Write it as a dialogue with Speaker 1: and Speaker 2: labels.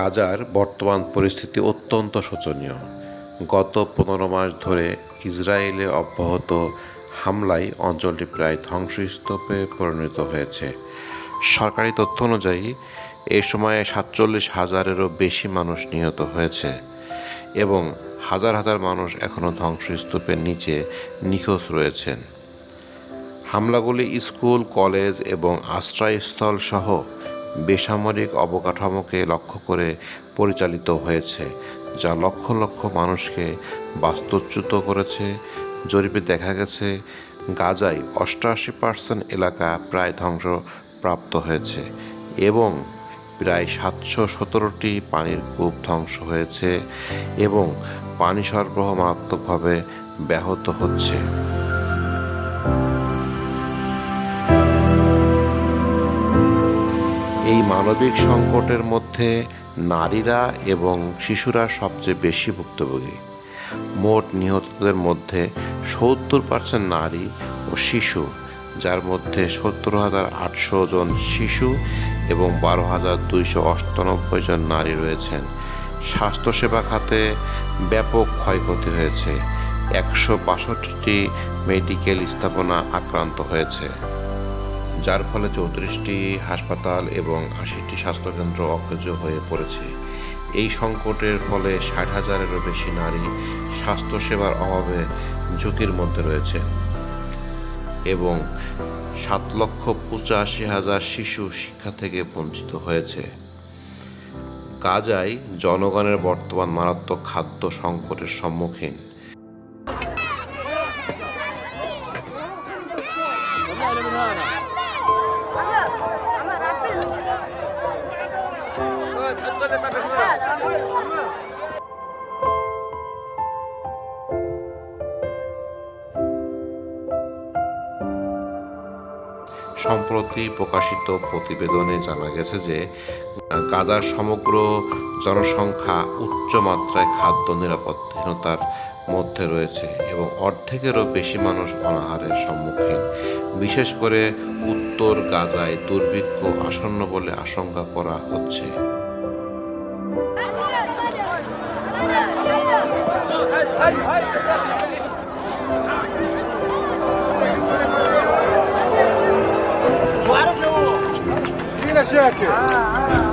Speaker 1: গাজার বর্তমান পরিস্থিতি অত্যন্ত শোচনীয়। গত ১৫ মাস ধরে ইসরায়েলে অব্যাহত হামলায় অঞ্চলটি প্রায় ধ্বংসস্তূপে পরিণত হয়েছে। সরকারি তথ্য অনুযায়ী এ সময়ে ৪৭,০০০-এরও বেশি মানুষ নিহত হয়েছে এবং হাজার হাজার মানুষ এখনও ধ্বংসস্তূপের নিচে নিখোঁজ রয়েছেন। হামলাগুলি স্কুল, কলেজ এবং আশ্রয়স্থল সহ বেসামরিক অবকাঠামোকে লক্ষ্য করে পরিচালিত হয়েছে, যা লক্ষ লক্ষ মানুষকে বাস্তুচ্যুত করেছে। জরিপে দেখা গেছে, গাজায় ৮৮% এলাকা প্রায় ধ্বংসপ্রাপ্ত হয়েছে এবং প্রায় ৭১৭টি পানির কূপ ধ্বংস হয়েছে এবং পানি সরবরাহ মারাত্মকভাবে ব্যাহত হচ্ছে। এই মানবিক সংকটের মধ্যে নারীরা এবং শিশুরা সবচেয়ে বেশি ভুক্তভোগী। মোট নিহতদের মধ্যে ৭০% নারী ও শিশু, যার মধ্যে ৭০,৮০০ জন শিশু এবং ১২,২৯৮ জন নারী রয়েছেন। স্বাস্থ্যসেবা খাতে ব্যাপক ক্ষয়ক্ষতি হয়েছে। ১৬২টি মেডিকেল স্থাপনা আক্রান্ত হয়েছে, যার ফলে ৩৪টি হাসপাতাল এবং ৮০টি স্বাস্থ্যকেন্দ্র অকেজো হয়ে পড়েছে। এই সংকটের ফলে ৬০,০০০-এরও বেশি নারী স্বাস্থ্যসেবার অভাবে ঝুঁকির মধ্যে রয়েছে এবং ৭,৮৫,০০০ শিশু শিক্ষা থেকে বঞ্চিত হয়েছে। গাজায় জনগণের বর্তমান মারাত্মক খাদ্য সংকটের সম্মুখীন। সম্প্রতি প্রকাশিত প্রতিবেদনে জানা গেছে যে গাজার সমগ্র জনসংখ্যা উচ্চ মাত্রায় খাদ্য নিরাপত্তাহীনতার মধ্যে রয়েছে এবং অর্ধেকেরও বেশি মানুষ অনাহারের সম্মুখীন। বিশেষ করে উত্তর গাজায় দুর্ভিক্ষ আসন্ন বলে আশঙ্কা করা হচ্ছে।
Speaker 2: Fina, cheque!